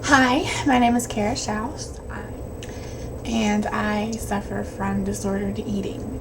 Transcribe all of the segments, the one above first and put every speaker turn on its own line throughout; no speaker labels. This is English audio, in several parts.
Hi, my name is Xiao, and I suffer from disordered eating.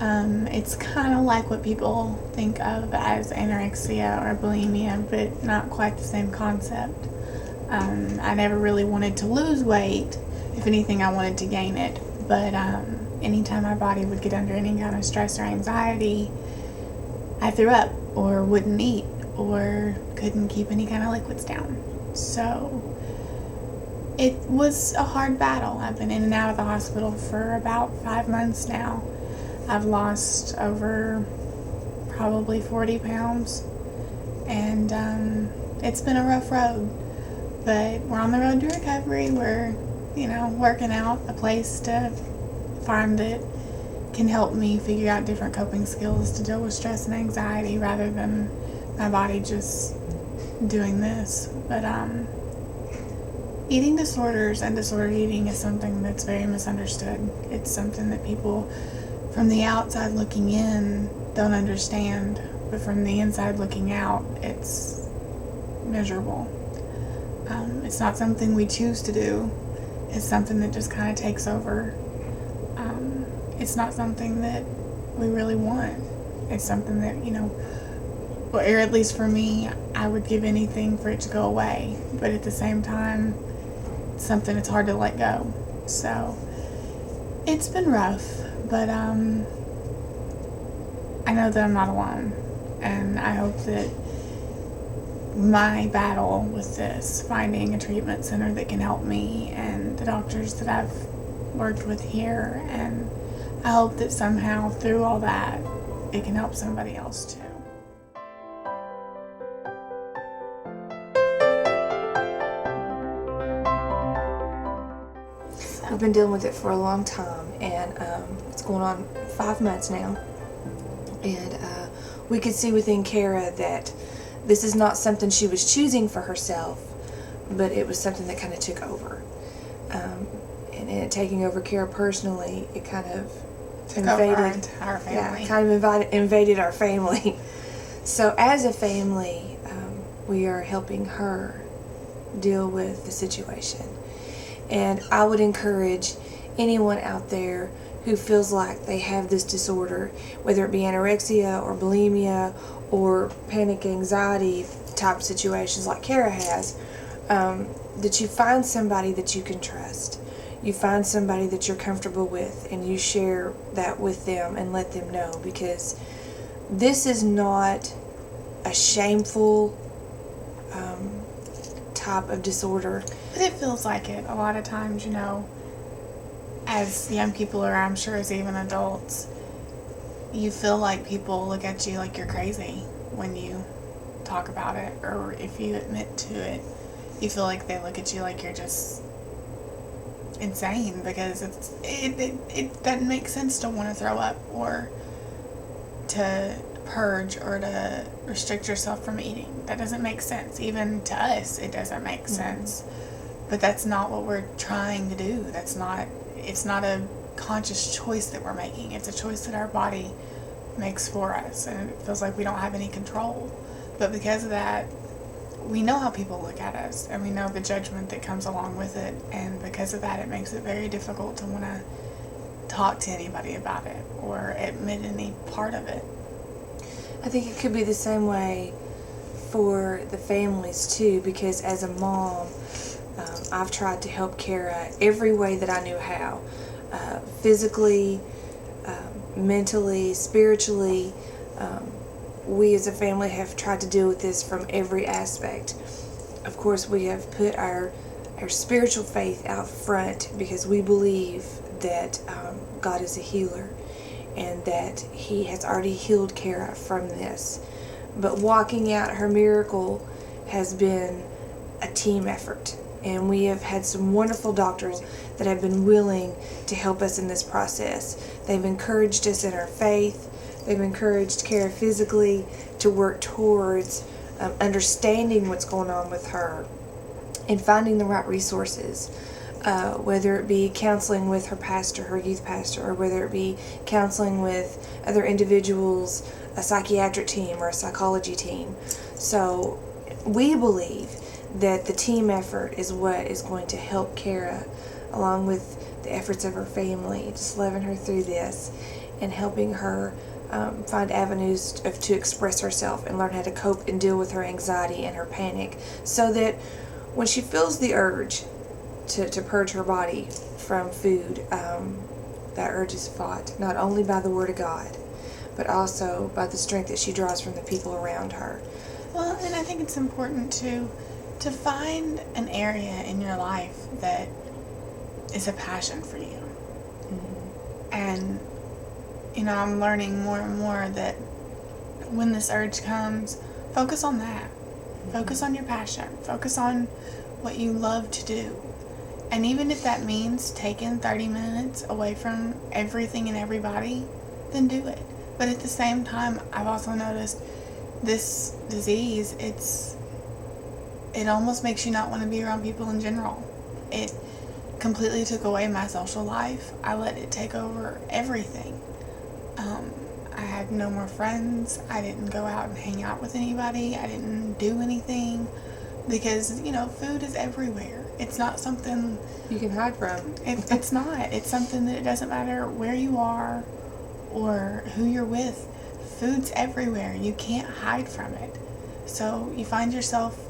It's kind of like what people think of as anorexia or bulimia, but not quite the same concept. I never really wanted to lose weight. If anything, I wanted to gain it. But anytime my body would get under any kind of stress or anxiety, I threw up or wouldn't eat or couldn't keep any kind of liquids down. So it was a hard battle. I've been in and out of the hospital for about 5 months now. I've lost over probably 40 pounds, and it's been a rough road. But we're on the road to recovery. We're, working out a place to find that can help me figure out different coping skills to deal with stress and anxiety rather than my body just doing this. But eating disorders and disordered eating is something that's very misunderstood. It's something that people from the outside looking in don't understand, but from the inside looking out, it's miserable. It's not something we choose to do. It's something that just kind of takes over. It's not something that we really want. It's something that, or at least for me, I would give anything for it to go away. But at the same time, it's something that's hard to let go. So it's been rough, but I know that I'm not alone. And I hope that my battle with this, finding a treatment center that can help me, and the doctors that I've worked with here, and I hope that somehow through all that it can help somebody else too.
We've been dealing with it for a long time, and it's going on 5 months now. And we could see within Kara that this is not something she was choosing for herself, but it was something that kind of took over. And in it taking over Kara personally, it kind of invaded
our family.
Yeah, kind of invaded our family. So as a family, we are helping her deal with the situation. And I would encourage anyone out there who feels like they have this disorder, whether it be anorexia or bulimia or panic anxiety type situations like Kara has, that you find somebody that you can trust. You find somebody that you're comfortable with, and you share that with them and let them know, because this is not a shameful type of disorder.
But it feels like it a lot of times, as young people, or I'm sure as even adults, you feel like people look at you like you're crazy when you talk about it, or if you admit to it, you feel like they look at you like you're just insane, because it doesn't make sense to want to throw up or to purge or to restrict yourself from eating. That doesn't make sense. Even to us, it doesn't make sense. But that's not what we're trying to do. It's not a conscious choice that we're making. It's a choice that our body makes for us, and it feels like we don't have any control. But because of that, we know how people look at us, and we know the judgment that comes along with it, and because of that, it makes it very difficult to want to talk to anybody about it or admit any part of it.
I think it could be the same way for the families too, because as a mom, I've tried to help Kara every way that I knew how, physically, mentally, spiritually. We as a family have tried to deal with this from every aspect. Of course, we have put our spiritual faith out front, because we believe that God is a healer and that He has already healed Kara from this. But walking out her miracle has been a team effort, and we have had some wonderful doctors that have been willing to help us in this process. They've encouraged us in our faith. They've encouraged Kara physically to work towards understanding what's going on with her and finding the right resources, whether it be counseling with her pastor, her youth pastor, or whether it be counseling with other individuals, a psychiatric team or a psychology team. So we believe that the team effort is what is going to help Kara, along with the efforts of her family, just loving her through this and helping her find avenues to express herself and learn how to cope and deal with her anxiety and her panic, so that when she feels the urge to purge her body from food, that urge is fought not only by the Word of God, but also by the strength that she draws from the people around her.
Well, and I think it's important to find an area in your life that is a passion for you.
Mm-hmm.
And, I'm learning more and more that when this urge comes, focus on that.
Mm-hmm.
Focus on your passion. Focus on what you love to do. And even if that means taking 30 minutes away from everything and everybody, then do it. But at the same time, I've also noticed this disease, it almost makes you not want to be around people in general. It completely took away my social life. I let it take over everything. I had no more friends. I didn't go out and hang out with anybody. I didn't do anything because, food is everywhere. It's not something
you can hide from.
It's not. It's something that it doesn't matter where you are or who you're with. Food's everywhere. You can't hide from it. So you find yourself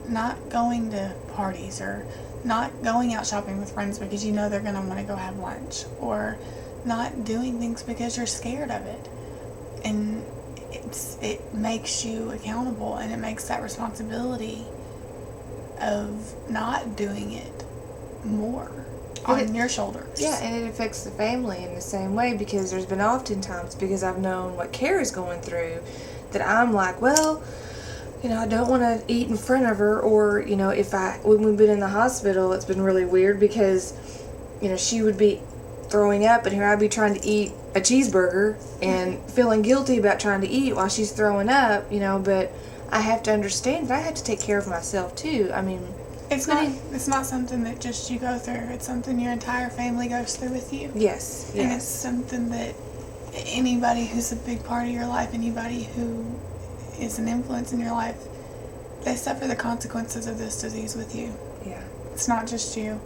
not going to parties or not going out shopping with friends because you know they're going to want to go have lunch, or not doing things because you're scared of it. And it makes you accountable, and it makes that responsibility of not doing it more on your shoulders.
Yeah, and it affects the family in the same way, because there's been oftentimes, because I've known what Kara's going through, that I'm like, well, I don't want to eat in front of her, or, when we've been in the hospital, it's been really weird because, she would be throwing up, and here I'd be trying to eat a cheeseburger and feeling guilty about trying to eat while she's throwing up, but I have to understand that I have to take care of myself too. I mean,
it's not something that just you go through. It's something your entire family goes through with you.
Yes.
And it's something that anybody who's a big part of your life, anybody who is an influence in your life, they suffer the consequences of this disease with you.
Yeah.
It's not just you.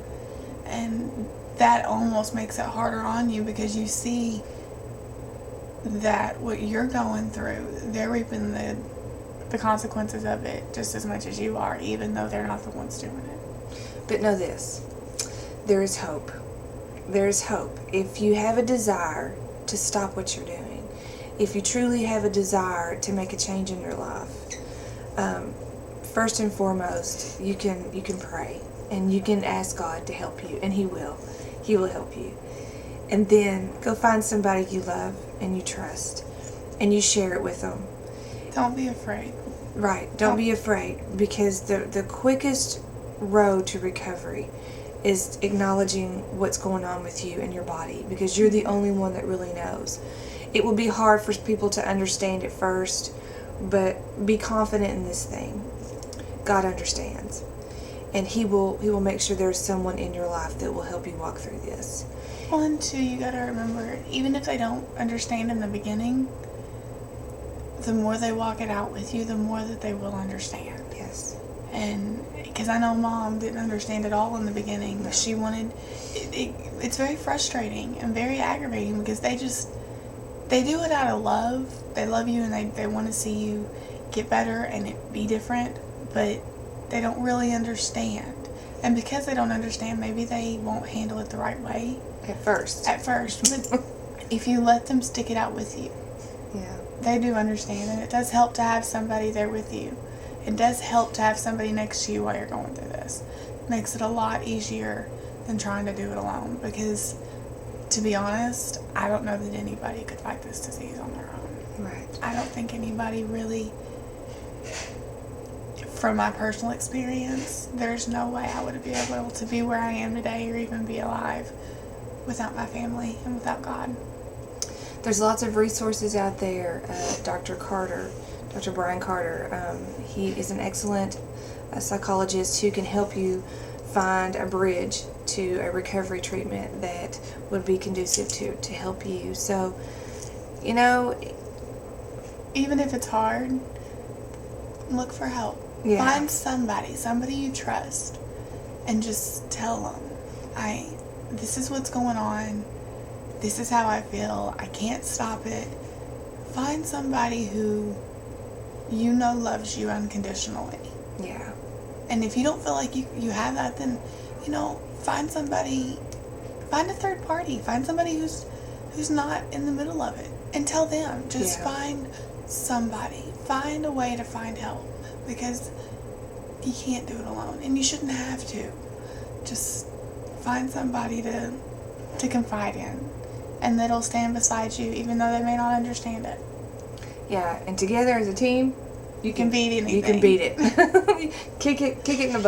And that almost makes it harder on you because you see that what you're going through, they're reaping the consequences of it just as much as you are, even though they're not the ones doing it.
But know this, there is hope. There is hope. If you have a desire to stop what you're doing, if you truly have a desire to make a change in your life, first and foremost, you can pray and you can ask God to help you, and He will. He will help you. And then go find somebody you love and you trust, and you share it with them.
Don't be afraid.
Right. Don't be afraid, because the quickest road to recovery is acknowledging what's going on with you and your body, because you're the only one that really knows. It will be hard for people to understand at first, but be confident in this thing. God understands. And He will make sure there's someone in your life that will help you walk through this.
Well, and two, you gotta remember, even if they don't understand in the beginning, the more they walk it out with you, the more that they will understand.
Yes.
And because I know Mom didn't understand it all in the beginning.
No.
She wanted, it's very frustrating and very aggravating because they do it out of love. They love you and they want to see you get better and it be different, but they don't really understand. And because they don't understand, maybe they won't handle it the right way.
At first.
But if you let them stick it out with you,
Yeah.
they do understand. And it does help to have somebody there with you. It does help to have somebody next to you while you're going through this. It makes it a lot easier than trying to do it alone. Because, to be honest, I don't know that anybody could fight this disease on their own.
Right.
I don't think anybody really, from my personal experience, there's no way I would be able to be where I am today or even be alive without my family and without God.
There's lots of resources out there. Dr. Brian Carter, he is an excellent psychologist who can help you find a bridge to a recovery treatment that would be conducive to help you. So,
even if it's hard, look for help.
Yeah.
Find somebody you trust, and just tell them, this is what's going on. This is how I feel. I can't stop it. Find somebody who you know loves you unconditionally.
Yeah.
And if you don't feel like you have that, then, find somebody, find a third party. Find somebody who's not in the middle of it. And tell them. Just find somebody. Find a way to find help. Because you can't do it alone. And you shouldn't have to. Just find somebody to confide in. And that'll stand beside you even though they may not understand it.
Yeah, and together as a team,
you can beat anything.
You can beat it. Kick it in the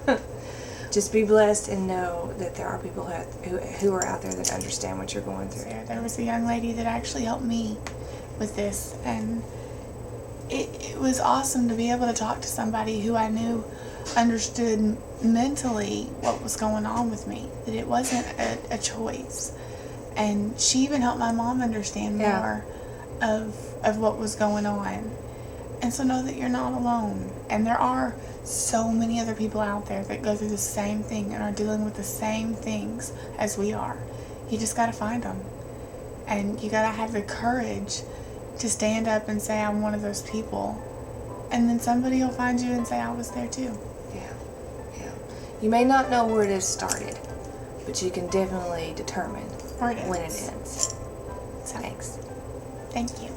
butt. Just be blessed and know that there are people who are out there that understand what you're going through.
There was a young lady that actually helped me with this, and it was awesome to be able to talk to somebody who I knew understood mentally what was going on with me, that it wasn't a choice. And she even helped my mom understand more of what was going on. And so know that you're not alone. And there are so many other people out there that go through the same thing and are dealing with the same things as we are. You just got to find them. And you got to have the courage to stand up and say, I'm one of those people. And then somebody will find you and say, I was there too.
Yeah. You may not know where it has started, but you can definitely determine when it ends.
So,
Thanks.
Thank you.